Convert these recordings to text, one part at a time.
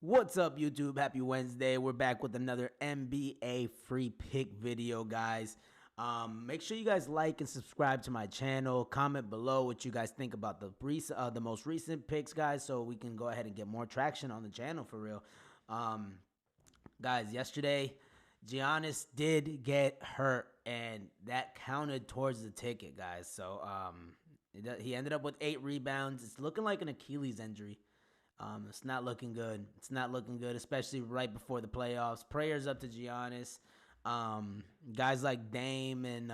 What's up, YouTube? Happy Wednesday. We're back with another NBA free pick video, guys. Make sure you guys like and subscribe to my channel. Comment below what you guys think about the most recent picks, guys, so we can go ahead and get more traction on the channel for real. Guys, yesterday, Giannis did get hurt, and that counted towards the ticket, guys. So he ended up with 8 rebounds. It's looking like an Achilles injury. It's not looking good. It's not looking good, especially right before the playoffs. Prayers up to Giannis. Guys like Dame and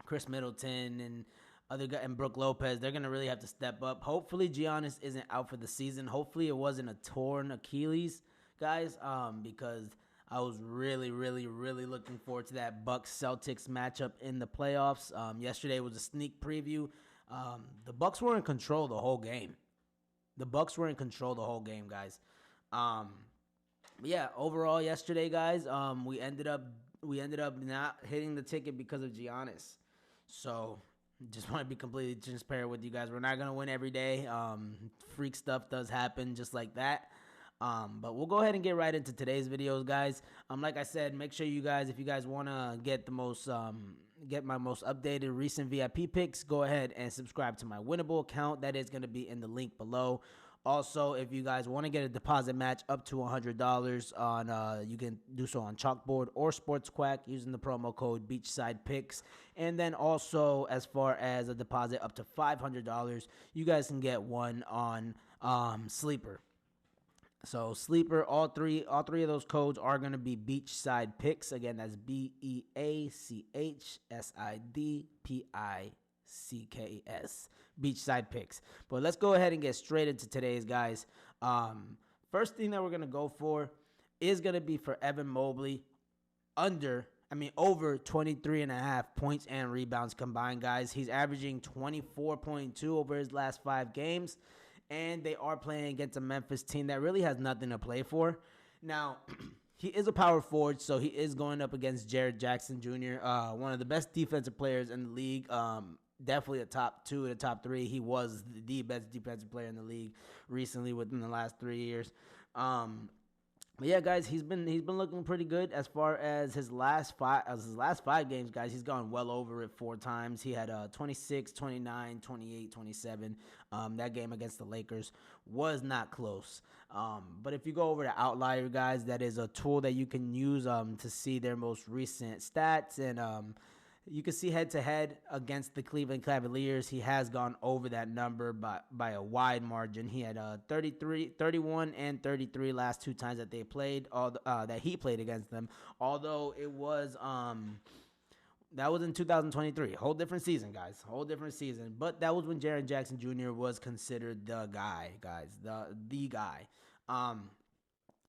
Chris Middleton and other guys and Brook Lopez, they're gonna really have to step up. Hopefully, Giannis isn't out for the season. Hopefully, it wasn't a torn Achilles, guys. Because I was really looking forward to that Bucks Celtics matchup in the playoffs. Yesterday was a sneak preview. The Bucks were in control the whole game. Guys. Yeah, overall yesterday, guys, we ended up not hitting the ticket because of Giannis. So just want to be completely transparent with you guys. We're not gonna win every day. Freak stuff does happen just like that. But we'll go ahead and get right into today's videos, guys. Like I said, make sure you guys, if you guys want to get the most, get my most updated recent VIP picks, go ahead and subscribe to my Winnable account. That is going to be in the link below. Also, if you guys want to get a deposit match up to $100 on, you can do so on Chalkboard or Sports Quack using the promo code Beachside Picks. And then also, as far as a deposit up to $500, you guys can get one on Sleeper. So Sleeper, all three of those codes are going to be Beachside Picks. Again, that's BEACHSIDPICKS. Beachside Picks. But let's go ahead and get straight into today's, guys. First thing that we're going to go for is going to be for Evan Mobley over 23.5 points and rebounds combined, guys. He's averaging 24.2 over his last 5 games. And they are playing against a Memphis team that really has nothing to play for. Now, he is a power forward, so he is going up against Jared Jackson Jr., one of the best defensive players in the league. Definitely a top 2 to top 3. He was the best defensive player in the league recently within the last 3 years. But yeah, guys, he's been looking pretty good as far as his last 5 games, guys. He's gone well over it 4 times. He had 26, 29, 28, 27. That game against the Lakers was not close. But if you go over to Outlier, guys, that is a tool that you can use to see their most recent stats, and you can see head-to-head against the Cleveland Cavaliers. He has gone over that number by a wide margin. He had 31 and 33 last 2 times that they played, that he played against them. Although it was that was in 2023. Whole different season, guys. Whole different season. But that was when Jaren Jackson Jr. was considered the guy, guys. The guy.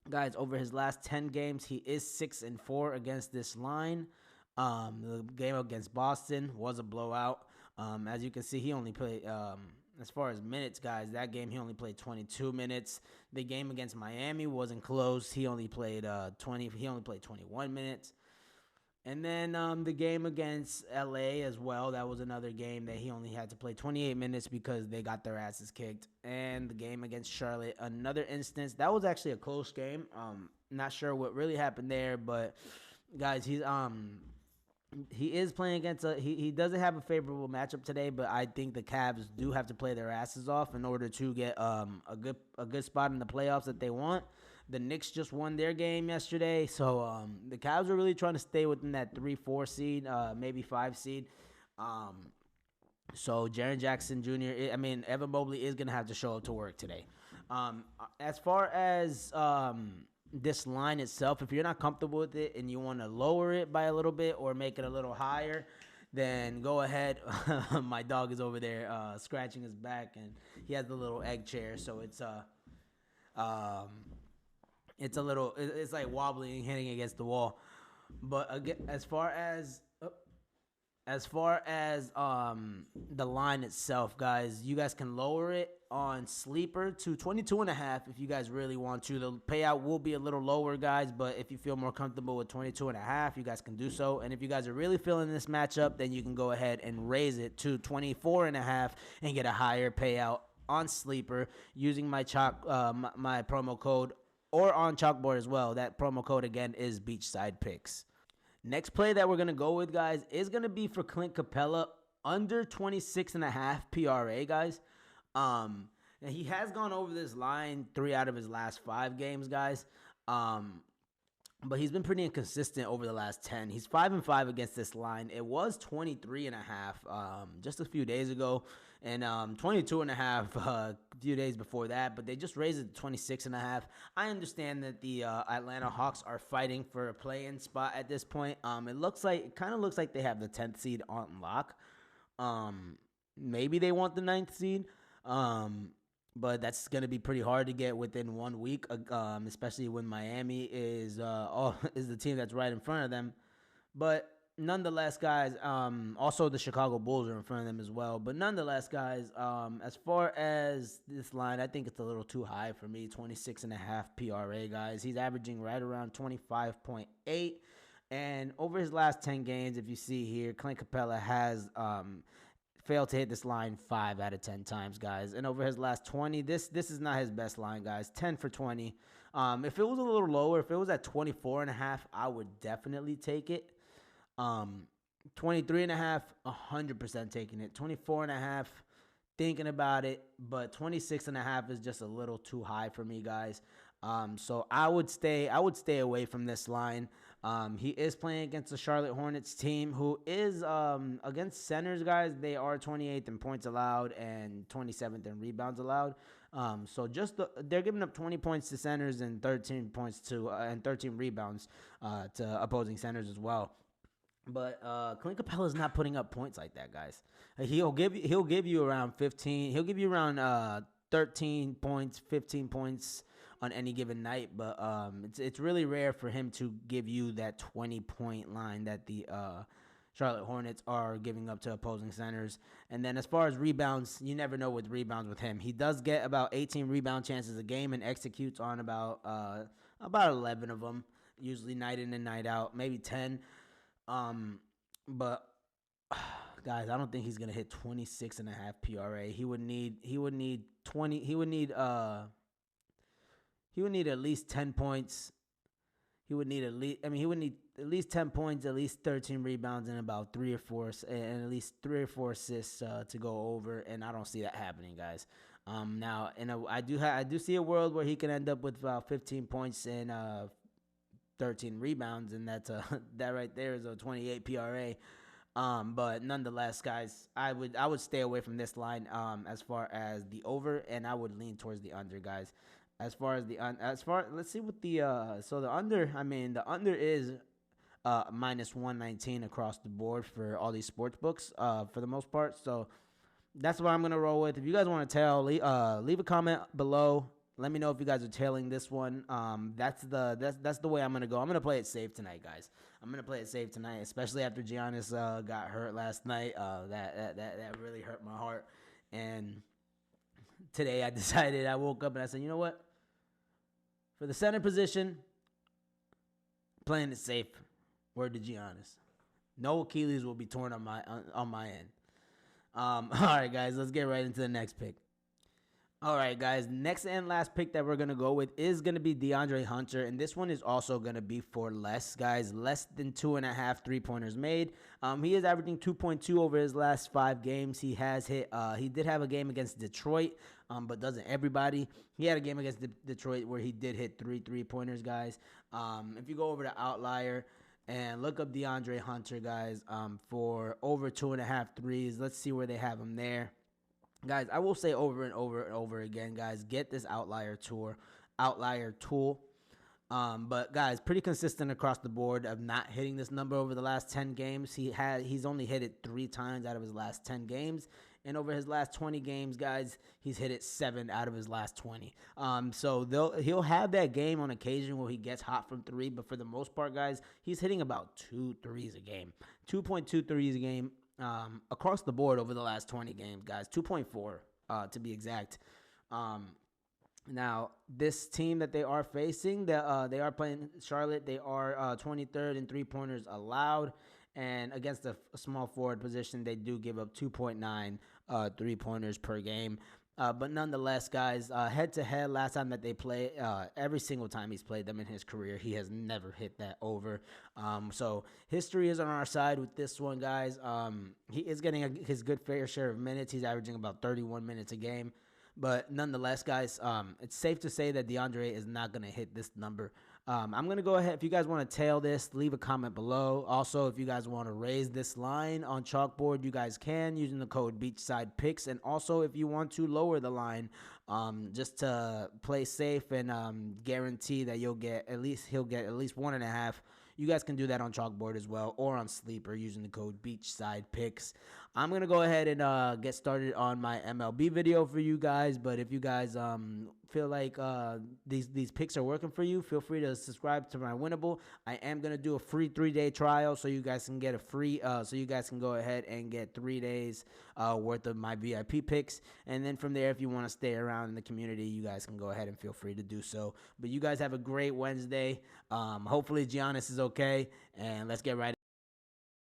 Guys, over his last 10 games, he is 6-4 against this line. The game against Boston was a blowout. As you can see, he only played, as far as minutes, guys, that game he only played 22 minutes. The game against Miami wasn't close. He only played 21 minutes. And then the game against LA as well, that was another game that he only had to play 28 minutes because they got their asses kicked. And the game against Charlotte, another instance, that was actually a close game. Not sure what really happened there, but guys, he is playing against he doesn't have a favorable matchup today, but I think the Cavs do have to play their asses off in order to get a good spot in the playoffs that they want. The Knicks just won their game yesterday, so the Cavs are really trying to stay within that 3-4 seed, maybe 5 seed. So Jaren Jackson Jr., Evan Mobley is going to have to show up to work today. As far as this line itself, if you're not comfortable with it and you want to lower it by a little bit or make it a little higher, then go ahead. My dog is over there scratching his back, and he has the little egg chair, so it's like wobbling, hitting against the wall. But again, as far as the line itself, guys, you guys can lower it on Sleeper to 22.5 if you guys really want to. The payout will be a little lower, guys, but if you feel more comfortable with 22.5, you guys can do so. And if you guys are really feeling this matchup, then you can go ahead and raise it to 24.5 and get a higher payout on Sleeper using my my promo code, or on Chalkboard as well. That promo code again is Beachside Picks. Next play that we're going to go with, guys, is going to be for Clint Capella, under 26.5 PRA, guys. He has gone over this line 3 out of his last 5 games, guys. But he's been pretty inconsistent over the last 10. He's 5-5 against this line. It was 23.5 just a few days ago, and 22.5 a few days before that. But they just raised it to 26.5. I understand that the Atlanta Hawks are fighting for a play-in spot at this point. It kind of looks like they have the 10th seed on lock. Maybe they want the 9th seed. But that's going to be pretty hard to get within 1 week, especially when Miami is the team that's right in front of them. But nonetheless, guys, also the Chicago Bulls are in front of them as well. But nonetheless, guys, as far as this line, I think it's a little too high for me, 26.5 PRA, guys. He's averaging right around 25.8. And over his last 10 games, if you see here, Clint Capella has failed to hit this line 5 out of 10 times, guys. And over his last 20, this is not his best line, guys. 10 for 20. If it was a little lower, if it was at 24.5, I would definitely take it. 23.5, 100% taking it. 24.5, thinking about it, but 26.5 is just a little too high for me, guys. So I would stay away from this line. He is playing against the Charlotte Hornets team, who is against centers, guys. They are 28th in points allowed and 27th in rebounds allowed. So they're giving up 20 points to centers and 13 points and 13 rebounds to opposing centers as well. But Clint Capella is not putting up points like that, guys. He'll give you around 15. He'll give you around 13 points, 15 points on any given night, but it's really rare for him to give you that 20-point line that the Charlotte Hornets are giving up to opposing centers. And then as far as rebounds, you never know with rebounds with him. He does get about 18 rebound chances a game and executes on about 11 of them, usually night in and night out, maybe 10. But guys, I don't think he's gonna hit 26.5 PRA. He would need at least 10 points. He would need at least 10 points, at least 13 rebounds, and about 3 or 4 and at least 3 or 4 assists to go over. And I don't see that happening, guys. Now, I do see a world where he can end up with about 15 points and 13 rebounds, and that's that right there is a 28 PRA. But nonetheless, guys, I would stay away from this line as far as the over, and I would lean towards the under, guys. Let's see what the under is minus 119 across the board for all these sports books for the most part. So that's what I'm gonna roll with. If you guys want to leave a comment below. Let me know if you guys are tailing this one. That's the way I'm gonna go. I'm gonna play it safe tonight, guys. I'm gonna play it safe tonight, especially after Giannis got hurt last night. That really hurt my heart. And today I woke up and I said, you know what? For the center position, playing it safe. Word to Giannis. No Achilles will be torn on my end. All right, guys, let's get right into the next pick. All right, guys, next and last pick that we're going to go with is going to be DeAndre Hunter, and this one is also going to be for less, guys, less than 2.5 three-pointers made. He is averaging 2.2 over his last 5 games. He did have a game against Detroit, but doesn't everybody? He had a game against Detroit where he did hit 3 three-pointers, guys. If you go over to Outlier and look up DeAndre Hunter, guys, for over 2.5 threes, let's see where they have him there. Guys, I will say over and over again, guys, get this outlier tool. But guys, pretty consistent across the board of not hitting this number over the last 10 games. He's only hit it 3 times out of his last 10 games. And over his last 20 games, guys, he's hit it 7 out of his last 20. So he'll have that game on occasion where he gets hot from 3, but for the most part, guys, he's hitting about 2 threes a game. 2.2 threes a game. Across the board over the last 20 games, guys, 2.4 to be exact. Now, this team that they are facing, they are playing Charlotte. They are 23rd in three-pointers allowed, and against a small forward position, they do give up 2.9 three-pointers per game. But nonetheless, guys, head to head, last time that they play, every single time he's played them in his career, he has never hit that over. So history is on our side with this one, guys. He is getting his good fair share of minutes. He's averaging about 31 minutes a game. But nonetheless, guys, it's safe to say that DeAndre is not going to hit this number. I'm going to go ahead. If you guys want to tail this, leave a comment below. Also, if you guys want to raise this line on chalkboard, you guys can using the code Picks. And also, if you want to lower the line, just to play safe and guarantee that he'll get at least 1.5. You guys can do that on chalkboard as well, or on Sleeper using the code Picks. I'm gonna go ahead and get started on my MLB video for you guys. But if you guys feel like these picks are working for you, feel free to subscribe to my Winnable. I am gonna do a free 3-day trial, so you guys can get a free. So you guys can go ahead and get 3 days worth of my VIP picks, and then from there, if you want to stay around in the community, you guys can go ahead and feel free to do so. But you guys have a great Wednesday. Hopefully Giannis is okay, and let's get right